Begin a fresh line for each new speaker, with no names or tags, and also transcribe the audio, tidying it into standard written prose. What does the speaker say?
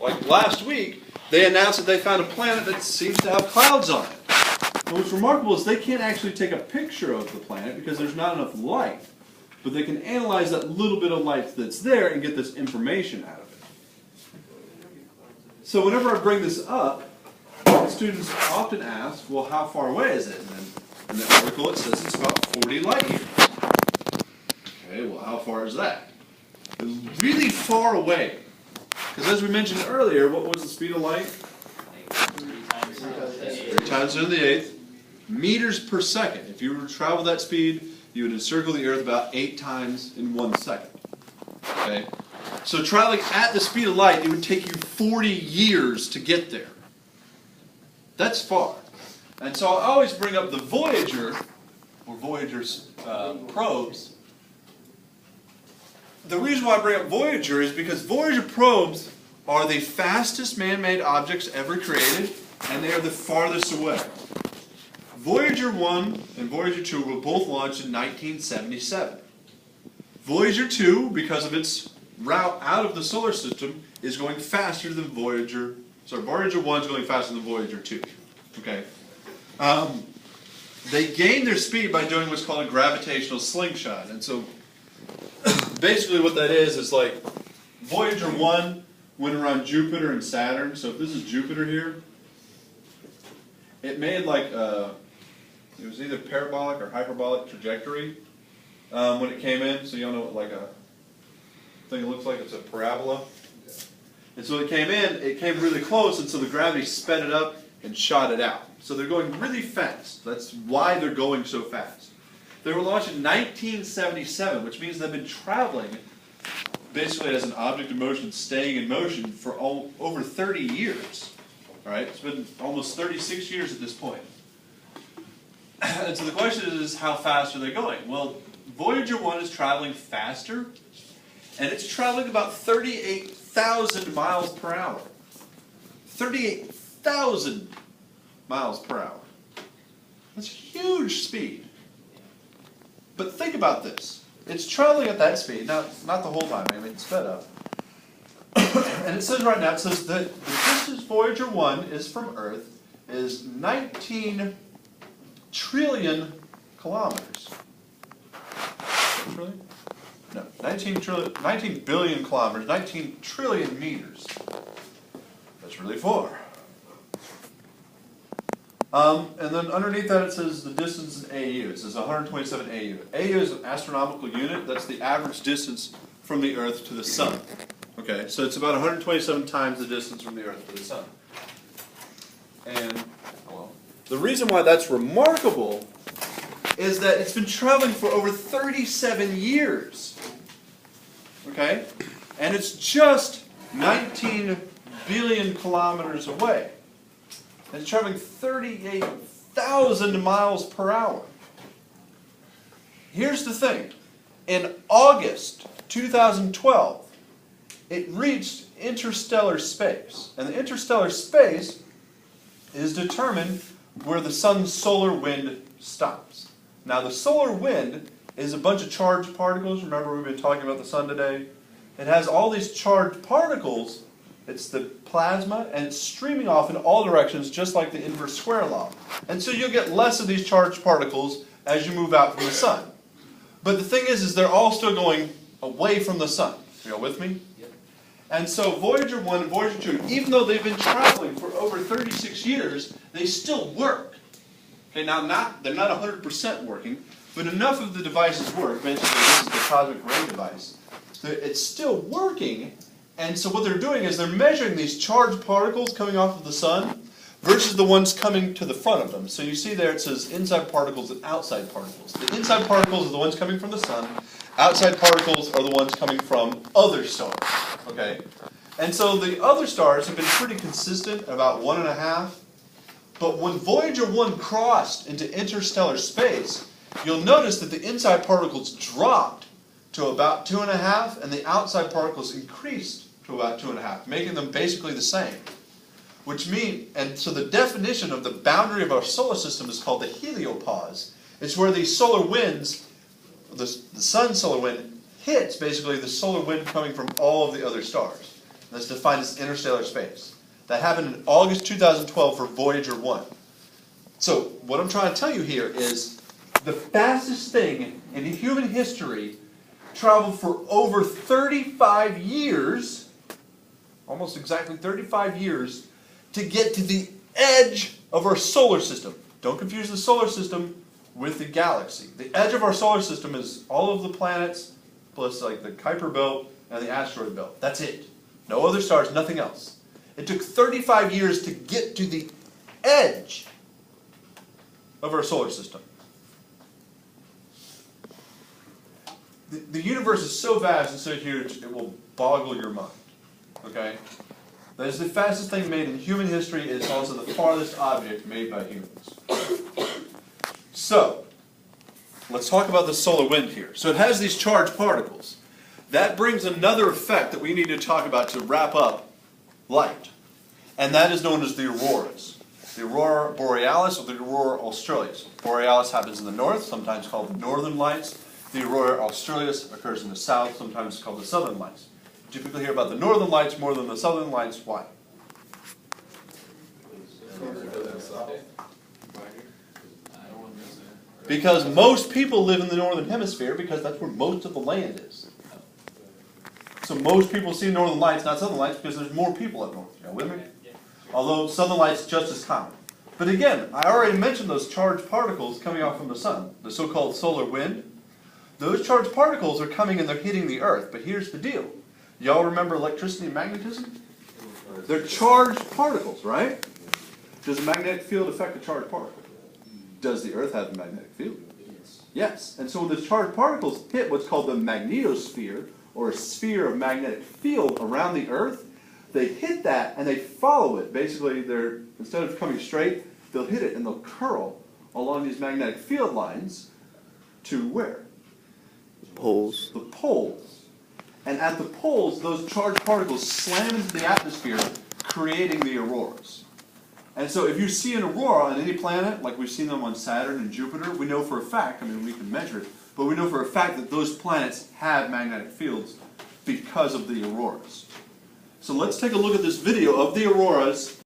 like last week, they announced that they found a planet that seems to have clouds on it. But what's remarkable is they can't actually take a picture of the planet because there's not enough light. But they can analyze that little bit of light that's there and get this information out of it. So whenever I bring this up, students often ask, well, how far away is it? And then in the article it says it's about 40 light years. Okay, well, how far is that? It's really far away. Because as we mentioned earlier, what was the speed of light? 3 times 10 to the 8th meters per second. If you were to travel that speed, you would encircle the Earth about 8 times in 1 second. Okay? So traveling at the speed of light, it would take you 40 years to get there. That's far. And so I always bring up the Voyager, or Voyager's probes. The reason why I bring up Voyager is because Voyager probes are the fastest man-made objects ever created, and they are the farthest away. Voyager 1 and Voyager 2 were both launched in 1977. Voyager 2, because of its route out of the solar system, is going faster than Voyager. So Voyager 1 is going faster than Voyager 2. Okay. They gained their speed by doing what's called a gravitational slingshot. And so basically what that is like Voyager 1 went around Jupiter and Saturn. So if this is Jupiter here, it made like it was either parabolic or hyperbolic trajectory when it came in. So you all know what like a thing looks like. It's a parabola. And so it came really close, and so the gravity sped it up and shot it out. So they're going really fast. That's why they're going so fast. They were launched in 1977, which means they've been traveling basically as an object of motion, staying in motion for over 30 years. All right? It's been almost 36 years at this point. And so the question is, how fast are they going? Well, Voyager 1 is traveling faster, and it's traveling about 38,000 miles per hour. 38,000 miles per hour. That's huge speed. But think about this. It's traveling at that speed. Now, not the whole time. I mean, it's sped up. And it says right now, it says that the distance Voyager 1 is from Earth is 19 trillion kilometers. Trillion? No, 19 billion kilometers, 19 trillion meters. That's really far. And then underneath that it says the distance in AU. It says 127 AU. AU is an astronomical unit. That's the average distance from the Earth to the Sun. Okay, so it's about 127 times the distance from the Earth to the Sun. And well, the reason why that's remarkable is that it's been traveling for over 37 years. Okay? And it's just 19 billion kilometers away. And it's traveling 38,000 miles per hour. Here's the thing. In August 2012, it reached interstellar space. And the interstellar space is determined where the sun's solar wind stops. Now, the solar wind is a bunch of charged particles. Remember, we've been talking about the sun today. It has all these charged particles. It's the plasma, and it's streaming off in all directions, just like the inverse square law. And so you'll get less of these charged particles as you move out from the sun. But the thing is they're all still going away from the sun. Are you all with me? Yep. And so Voyager 1 and Voyager 2, even though they've been traveling for over 36 years, they still work. Okay, now they're not 100% working, but enough of the devices work. Basically, this is the cosmic ray device. It's still working, and so what they're doing is they're measuring these charged particles coming off of the sun versus the ones coming to the front of them. So you see there it says inside particles and outside particles. The inside particles are the ones coming from the sun. Outside particles are the ones coming from other stars. Okay? And so the other stars have been pretty consistent, about 1.5. But when Voyager 1 crossed into interstellar space, you'll notice that the inside particles dropped to about 2.5, and the outside particles increased to about 2.5, making them basically the same. Which means, and so the definition of the boundary of our solar system is called the heliopause. It's where the solar winds, the sun's solar wind, hits basically the solar wind coming from all of the other stars. That's defined as interstellar space. That happened in August 2012 for Voyager 1. So what I'm trying to tell you here is the fastest thing in human history traveled for over 35 years, almost exactly 35 years, to get to the edge of our solar system. Don't confuse the solar system with the galaxy. The edge of our solar system is all of the planets, plus like the Kuiper Belt and the asteroid belt. That's it. No other stars, nothing else. It took 35 years to get to the edge of our solar system. The universe is so vast and so huge, it will boggle your mind. Okay? That is the fastest thing made in human history. It is also the farthest object made by humans. So, let's talk about the solar wind here. So it has these charged particles. That brings another effect that we need to talk about to wrap up light. And that is known as the auroras. The aurora borealis or the aurora australis. Borealis happens in the north, sometimes called the northern lights. The aurora australis occurs in the south, sometimes called the southern lights. You typically hear about the northern lights more than the southern lights. Why? Because most people live in the northern hemisphere because that's where most of the land is. So most people see northern lights, not southern lights, because there's more people up north. You know, with me? Although southern lights just as common. But again, I already mentioned those charged particles coming off from the sun, the so-called solar wind. Those charged particles are coming and they're hitting the Earth. But here's the deal. Y'all remember electricity and magnetism? They're charged particles, right? Does a magnetic field affect a charged particle? Does the Earth have a magnetic field? Yes. And so when the charged particles hit what's called the magnetosphere, or a sphere of magnetic field around the Earth, they hit that and they follow it. Basically, they're instead of coming straight, they'll hit it and they'll curl along these magnetic field lines to where?
Poles.
The poles. And at the poles, those charged particles slam into the atmosphere, creating the auroras. And so if you see an aurora on any planet, like we've seen them on Saturn and Jupiter, we know for a fact, I mean we can measure it, but we know for a fact that those planets have magnetic fields because of the auroras. So let's take a look at this video of the auroras